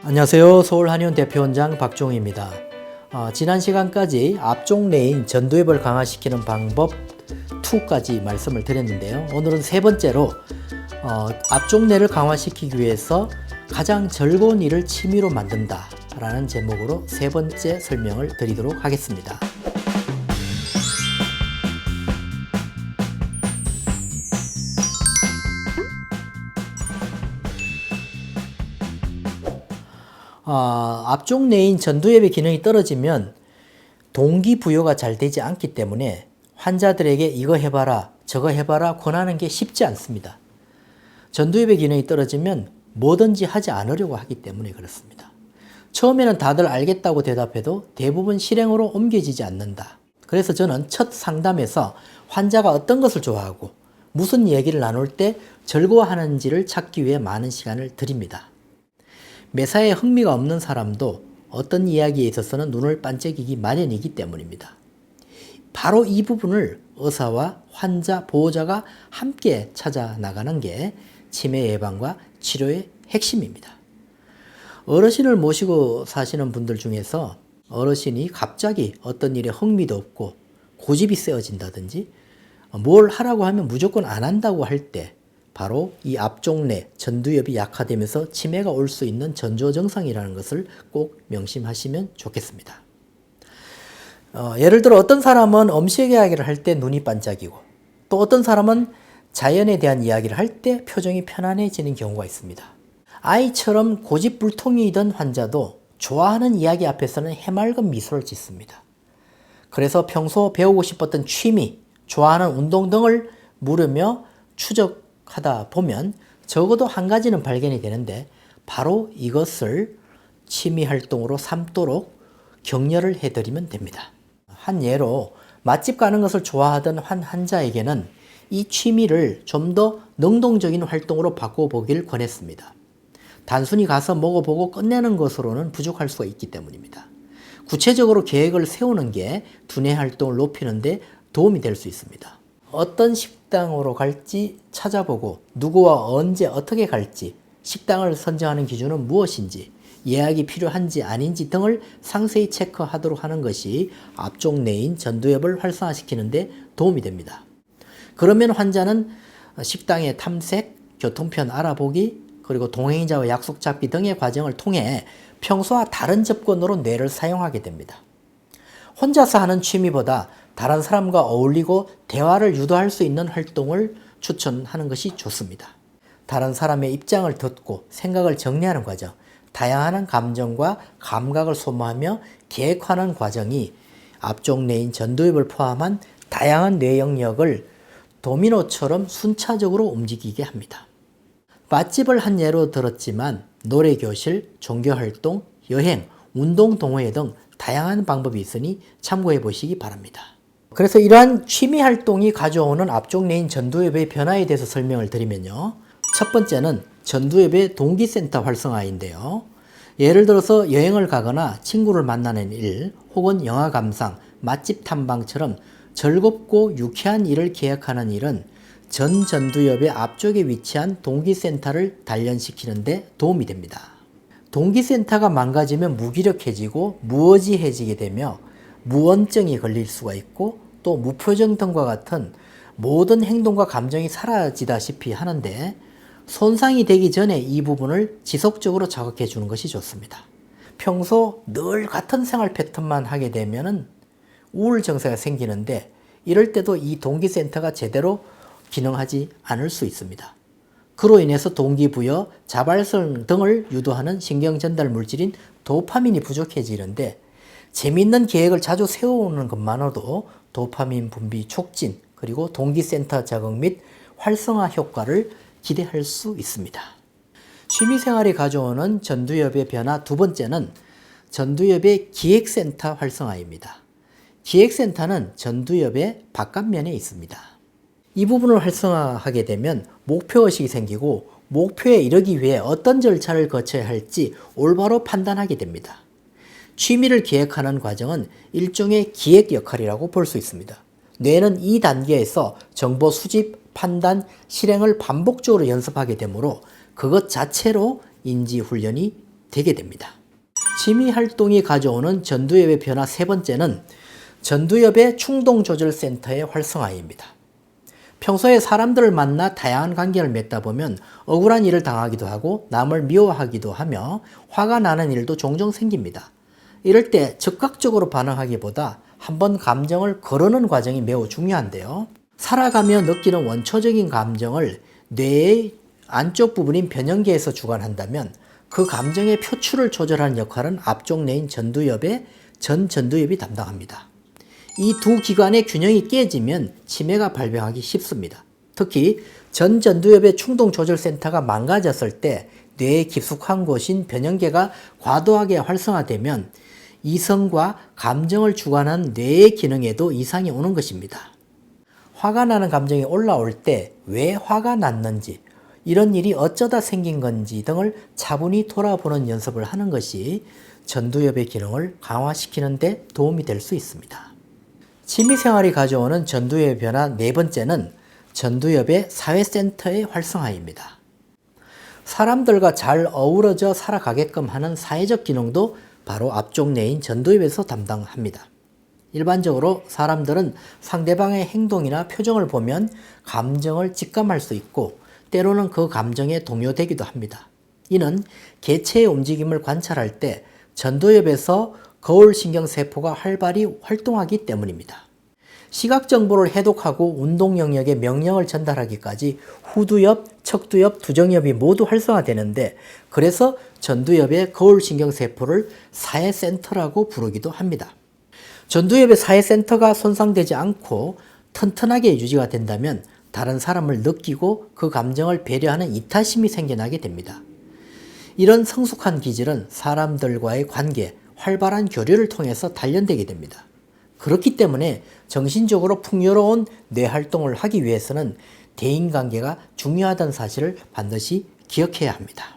안녕하세요. 서울한의원 대표원장 박종희입니다. 지난 시간까지 앞쪽 레인 전두엽을 강화시키는 방법 2까지 말씀을 드렸는데요. 오늘은 세 번째로 앞쪽 뇌를 강화시키기 위해서 가장 즐거운 일을 취미로 만든다 라는 제목으로 세 번째 설명을 드리도록 하겠습니다. 앞쪽 뇌인 전두엽의 기능이 떨어지면 동기부여가 잘 되지 않기 때문에 환자들에게 이거 해봐라 저거 해봐라 권하는 게 쉽지 않습니다. 전두엽의 기능이 떨어지면 뭐든지 하지 않으려고 하기 때문에 그렇습니다. 처음에는 다들 알겠다고 대답해도 대부분 실행으로 옮겨지지 않는다. 그래서 저는 첫 상담에서 환자가 어떤 것을 좋아하고 무슨 이야기를 나눌 때 즐거워하는지를 찾기 위해 많은 시간을 드립니다. 매사에 흥미가 없는 사람도 어떤 이야기에 있어서는 눈을 반짝이기 마련이기 때문입니다. 바로 이 부분을 의사와 환자, 보호자가 함께 찾아 나가는 게 치매 예방과 치료의 핵심입니다. 어르신을 모시고 사시는 분들 중에서 어르신이 갑자기 어떤 일에 흥미도 없고 고집이 세어진다든지 뭘 하라고 하면 무조건 안 한다고 할 때 바로 이 앞쪽 뇌 전두엽이 약화되면서 치매가 올 수 있는 전조증상이라는 것을 꼭 명심하시면 좋겠습니다. 예를 들어 어떤 사람은 음식 이야기를 할 때 눈이 반짝이고 또 어떤 사람은 자연에 대한 이야기를 할 때 표정이 편안해지는 경우가 있습니다. 아이처럼 고집불통이던 환자도 좋아하는 이야기 앞에서는 해맑은 미소를 짓습니다. 그래서 평소 배우고 싶었던 취미, 좋아하는 운동 등을 물으며 추적하다 보면 적어도 한 가지는 발견이 되는데 바로 이것을 취미 활동으로 삼도록 격려를 해드리면 됩니다. 한 예로 맛집 가는 것을 좋아하던 한 환자에게는 이 취미를 좀 더 능동적인 활동으로 바꿔보길 권했습니다. 단순히 가서 먹어보고 끝내는 것으로는 부족할 수가 있기 때문입니다. 구체적으로 계획을 세우는 게 두뇌 활동을 높이는 데 도움이 될 수 있습니다. 어떤 식당으로 갈지 찾아보고 누구와 언제 어떻게 갈지 식당을 선정하는 기준은 무엇인지 예약이 필요한지 아닌지 등을 상세히 체크하도록 하는 것이 앞쪽 뇌인 전두엽을 활성화시키는 데 도움이 됩니다. 그러면 환자는 식당의 탐색, 교통편 알아보기, 그리고 동행자와 약속 잡기 등의 과정을 통해 평소와 다른 접근으로 뇌를 사용하게 됩니다. 혼자서 하는 취미보다 다른 사람과 어울리고 대화를 유도할 수 있는 활동을 추천하는 것이 좋습니다. 다른 사람의 입장을 듣고 생각을 정리하는 과정, 다양한 감정과 감각을 소모하며 계획하는 과정이 앞쪽 뇌인 전두엽을 포함한 다양한 뇌 영역을 도미노처럼 순차적으로 움직이게 합니다. 맛집을 한 예로 들었지만 노래교실, 종교활동, 여행, 운동 동호회 등 다양한 방법이 있으니 참고해 보시기 바랍니다. 그래서 이러한 취미 활동이 가져오는 앞쪽 뇌인 전두엽의 변화에 대해서 설명을 드리면요. 첫 번째는 전두엽의 동기센터 활성화인데요. 예를 들어서 여행을 가거나 친구를 만나는 일, 혹은 영화 감상, 맛집 탐방처럼 즐겁고 유쾌한 일을 계획하는 일은 전두엽의 앞쪽에 위치한 동기센터를 단련시키는 데 도움이 됩니다. 동기센터가 망가지면 무기력해지고 무의지해지게 되며 무언증이 걸릴 수가 있고 또 무표정 등과 같은 모든 행동과 감정이 사라지다시피 하는데 손상이 되기 전에 이 부분을 지속적으로 자극해 주는 것이 좋습니다. 평소 늘 같은 생활 패턴만 하게 되면 우울 증세가 생기는데 이럴 때도 이 동기센터가 제대로 기능하지 않을 수 있습니다. 그로 인해서 동기부여, 자발성 등을 유도하는 신경전달 물질인 도파민이 부족해지는데 재미있는 계획을 자주 세우는 것만으로도 도파민 분비 촉진 그리고 동기센터 자극 및 활성화 효과를 기대할 수 있습니다. 취미생활이 가져오는 전두엽의 변화 두 번째는 전두엽의 기획센터 활성화입니다. 기획센터는 전두엽의 바깥면에 있습니다. 이 부분을 활성화하게 되면 목표의식이 생기고 목표에 이르기 위해 어떤 절차를 거쳐야 할지 올바로 판단하게 됩니다. 취미를 기획하는 과정은 일종의 기획 역할이라고 볼 수 있습니다. 뇌는 이 단계에서 정보 수집, 판단, 실행을 반복적으로 연습하게 되므로 그것 자체로 인지 훈련이 되게 됩니다. 취미활동이 가져오는 전두엽의 변화 세 번째는 전두엽의 충동조절센터의 활성화입니다. 평소에 사람들을 만나 다양한 관계를 맺다 보면 억울한 일을 당하기도 하고 남을 미워하기도 하며 화가 나는 일도 종종 생깁니다. 이럴 때 즉각적으로 반응하기보다 한번 감정을 거르는 과정이 매우 중요한데요. 살아가며 느끼는 원초적인 감정을 뇌의 안쪽 부분인 변연계에서 주관한다면 그 감정의 표출을 조절하는 역할은 앞쪽 뇌인 전두엽의 전두엽이 담당합니다. 이 두 기관의 균형이 깨지면 치매가 발병하기 쉽습니다. 특히 전두엽의 충동조절센터가 망가졌을 때 뇌의 깊숙한 곳인 변연계가 과도하게 활성화되면 이성과 감정을 주관하는 뇌의 기능에도 이상이 오는 것입니다. 화가 나는 감정이 올라올 때 왜 화가 났는지, 이런 일이 어쩌다 생긴 건지 등을 차분히 돌아보는 연습을 하는 것이 전두엽의 기능을 강화시키는 데 도움이 될 수 있습니다. 취미생활이 가져오는 전두엽의 변화 네 번째는 전두엽의 사회센터의 활성화입니다. 사람들과 잘 어우러져 살아가게끔 하는 사회적 기능도 바로 앞쪽 뇌인 전두엽에서 담당합니다. 일반적으로 사람들은 상대방의 행동이나 표정을 보면 감정을 직감할 수 있고 때로는 그 감정에 동요되기도 합니다. 이는 개체의 움직임을 관찰할 때 전두엽에서 거울신경세포가 활발히 활동하기 때문입니다. 시각 정보를 해독하고 운동 영역에 명령을 전달하기까지 후두엽, 척두엽, 두정엽이 모두 활성화되는데 그래서 전두엽의 거울신경세포를 사회센터라고 부르기도 합니다. 전두엽의 사회센터가 손상되지 않고 튼튼하게 유지가 된다면 다른 사람을 느끼고 그 감정을 배려하는 이타심이 생겨나게 됩니다. 이런 성숙한 기질은 사람들과의 관계, 활발한 교류를 통해서 단련되게 됩니다. 그렇기 때문에 정신적으로 풍요로운 뇌활동을 하기 위해서는 대인관계가 중요하다는 사실을 반드시 기억해야 합니다.